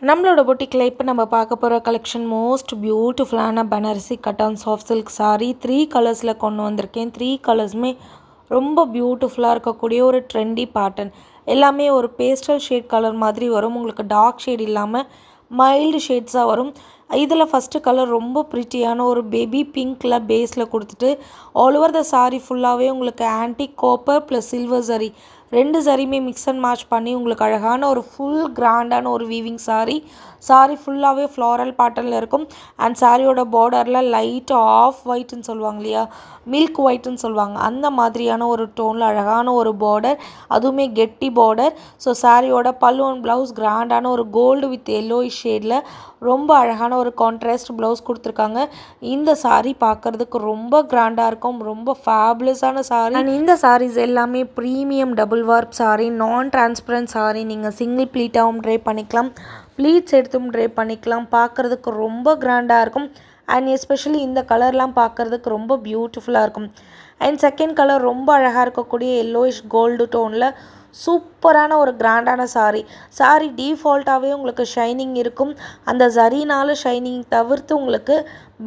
நம்மளோட பொட்டிக்கில் இப்போ நம்ம பார்க்க போகிற கலெக்ஷன் மோஸ்ட் பியூட்டிஃபுல்லான பனாரசி கட்டான் சாஃப்ட் சில்க் சாரீ 3 கலர்ஸில் கொண்டு வந்திருக்கேன். 3 கலர்ஸுமே ரொம்ப பியூட்டிஃபுல்லாக இருக்கக்கூடிய ஒரு ட்ரெண்டி பேட்டர்ன். எல்லாமே ஒரு பேஸ்டல் ஷேட் கலர் மாதிரி வரும். உங்களுக்கு டார்க் ஷேட் இல்லாமல் மைல்டு ஷேட்ஸாக வரும். இதில் ஃபஸ்ட்டு கலர் ரொம்ப ப்ரிட்டியான ஒரு பேபி பிங்க்கில் பேஸில் கொடுத்துட்டு ஆல் ஓவர் த சாரீ ஃபுல்லாகவே உங்களுக்கு ஆன்டிக் காப்பர் ப்ளஸ் சில்வர் சரி 2 சரியுமே மிக்ஸ் அண்ட் மேட்ச் பண்ணி உங்களுக்கு அழகான ஒரு ஃபுல் கிராண்டான ஒரு வீவிங் சாரீ ஃபுல்லாகவே ஃப்ளாரல் பேட்டர்னில் இருக்கும். அண்ட் சாரியோட பார்டரில் லைட் ஆஃப் ஒயிட்னு சொல்லுவாங்க இல்லையா, மில்க் ஒயிட்னு சொல்லுவாங்க, அந்த மாதிரியான ஒரு டோனில் அழகான ஒரு பார்டர், அதுவுமே கெட்டி பார்டர். ஸோ சாரியோட பல்லு அண்ட் ப்ளவுஸ் கிராண்டான ஒரு கோல்டு வித் எல்லோயிஷ் ஷேடில் ரொம்ப அழகான ஒரு கான்ட்ராஸ்ட் ப்ளவுஸ் கொடுத்துருக்காங்க. இந்த சாரீ பார்க்குறதுக்கு ரொம்ப கிராண்டாக இருக்கும், ரொம்ப ஃபேபுலஸான சாரீ. அண்ட் இந்த சாரீஸ் எல்லாமே ப்ரீமியம் டபுள் வார்ப் சாரீ, நான் டிரான்ஸ்பரண்ட் சாரீ. நீங்கள் சிங்கிள் ப்ளீட்டாகவும் ட்ரை பண்ணிக்கலாம், ப்ளீட்ஸ் எடுத்தும் ட்ரை பண்ணிக்கலாம். பார்க்குறதுக்கு ரொம்ப கிராண்டாக இருக்கும். அண்ட் எஸ்பெஷலி இந்த கலர்லாம் பார்க்குறதுக்கு ரொம்ப பியூட்டிஃபுல்லாக இருக்கும். அண்ட் செகண்ட் கலர் ரொம்ப அழகாக இருக்கக்கூடிய எல்லோயிஷ் கோல்டு டோனில் சூப்பரான ஒரு கிராண்டான சாரீ டீஃபால்ட்டாகவே உங்களுக்கு ஷைனிங் இருக்கும். அந்த ஜரினால ஷைனிங் தவிர்த்து உங்களுக்கு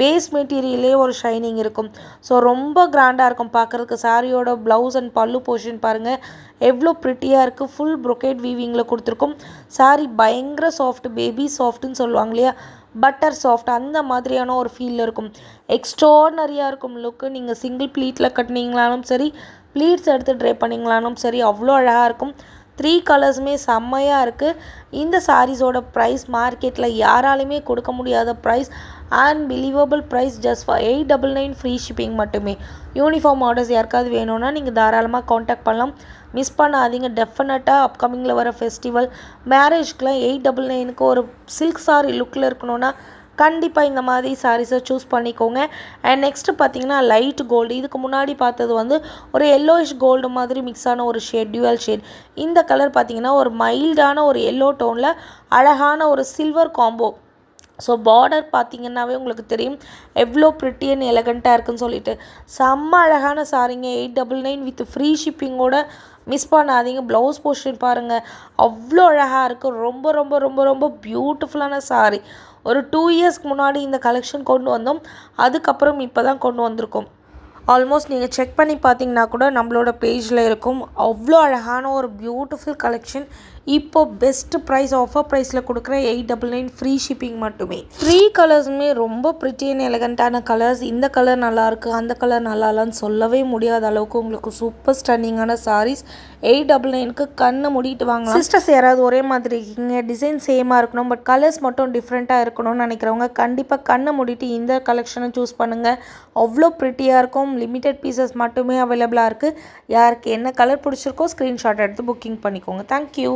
பேஸ் மெட்டீரியலே ஒரு ஷைனிங் இருக்கும். ஸோ ரொம்ப கிராண்டாக இருக்கும் பார்க்குறதுக்கு. சாரியோட ப்ளவுஸ் அண்ட் பல்லு போர்ஷன் பாருங்கள் எவ்வளோ ப்ரிட்டியாக இருக்குது. ஃபுல் ப்ரொக்கேட் வீவிங்கில் கொடுத்துருக்கும். சாரீ பயங்கர சாஃப்ட், பேபி சாஃப்ட்டுன்னு சொல்லுவாங்க இல்லையா, பட்டர் சாஃப்ட், அந்த மாதிரியான ஒரு ஃபீலில் இருக்கும். எக்ஸ்ட்ரானரியாக இருக்கும் லுக்கு. நீங்கள் சிங்கிள் ப்ளீட்டில் கட்டினீங்களாலும் சரி, ப்ளீட்ஸ் எடுத்து ட்ரை பண்ணிங்களாலும் சரி, அவ்வளோ அழகாக இருக்கும். 3 கலர்ஸுமே செம்மையாக இருக்குது. இந்த சாரீஸோட ப்ரைஸ் மார்க்கெட்டில் யாராலையுமே கொடுக்க முடியாத price, unbelievable price, just for 899 free shipping மட்டுமே. யூனிஃபார்ம் ஆர்டர்ஸ் யாருக்காவது வேணும்னா நீங்கள் தாராளமாக காண்டாக்ட் பண்ணலாம். மிஸ் பண்ணாதீங்க. டெஃபினட்டாக அப்கமிங்கில் வர ஃபெஸ்டிவல் மேரேஜ்க்கெலாம் 899க்கு ஒரு சில்க் சாரீ லுக்கில் இருக்கணும்னா கண்டிப்பாக இந்த மாதிரி சாரீஸை சூஸ் பண்ணிக்கோங்க. அண்ட் நெக்ஸ்ட்டு பார்த்தீங்கன்னா லைட் கோல்டு. இதுக்கு முன்னாடி பார்த்தது வந்து ஒரு எல்லோயிஷ் கோல்டு மாதிரி மிக்ஸான ஒரு ஷேட், டியூவல் ஷேட். இந்த கலர் பார்த்தீங்கன்னா ஒரு மைல்டான ஒரு எல்லோ டோனில் அழகான ஒரு சில்வர் காம்போ. ஸோ பார்டர் பார்த்தீங்கன்னாவே உங்களுக்கு தெரியும் எவ்வளோ ப்ரிட்டி அண்ட் எலகண்ட்டாக இருக்குன்னு சொல்லிட்டு. செம்ம அழகான சாரீங்க. 899 வித் ஃப்ரீ ஷிப்பிங்கோட. மிஸ் பண்ணாதீங்க. ப்ளவுஸ் போர்ஷன் பாருங்கள் அவ்வளோ அழகாக இருக்குது. ரொம்ப ரொம்ப ரொம்ப ரொம்ப பியூட்டிஃபுல்லான சாரீ. ஒரு 2 இயர்ஸ்க்கு முன்னாடி இந்த கலெக்ஷன் கொண்டு வந்தோம், அதுக்கப்புறம் இப்போ தான் கொண்டு வந்திருக்கோம். ஆல்மோஸ்ட் நீங்கள் செக் பண்ணி பார்த்தீங்கன்னா கூட நம்மளோட பேஜில் இருக்கும். அவ்வளோ அழகான ஒரு பியூட்டிஃபுல் கலெக்ஷன். இப்போது பெஸ்ட் ப்ரைஸ், ஆஃபர் ப்ரைஸில் கொடுக்குற 899 ஃப்ரீ ஷிப்பிங் மட்டுமே. 3 கலர்ஸுமே ரொம்ப ப்ரிட்டி அண்ட் எலகண்ட்டான கலர்ஸ். இந்த கலர் நல்லாயிருக்கு, அந்த கலர் நல்லா இல்லைன்னு சொல்லவே முடியாத அளவுக்கு உங்களுக்கு சூப்பர் ஸ்டன்னிங்கான சாரீஸ் 899க்கு கண்ணை மூடிட்டு வாங்கலாம். சிஸ்டர்ஸ் யாராவது ஒரே மாதிரி இருக்கீங்க, டிசைன் சேமாக இருக்கணும் பட் கலர்ஸ் மட்டும் டிஃப்ரெண்ட்டாக இருக்கணும்னு நினைக்கிறவங்க கண்டிப்பாக கண்ணை மூடிட்டு இந்த கலெக்ஷனை சூஸ் பண்ணுங்கள். அவ்வளோ ப்ரிட்டியாக இருக்கும். லிமிட்டட் பீசஸ் மட்டுமே அவைலபிளாக இருக்குது. யாருக்கு என்ன கலர் பிடிச்சிருக்கோ ஸ்க்ரீன்ஷாட் எடுத்து புக்கிங் பண்ணிக்கோங்க. தேங்க்யூ.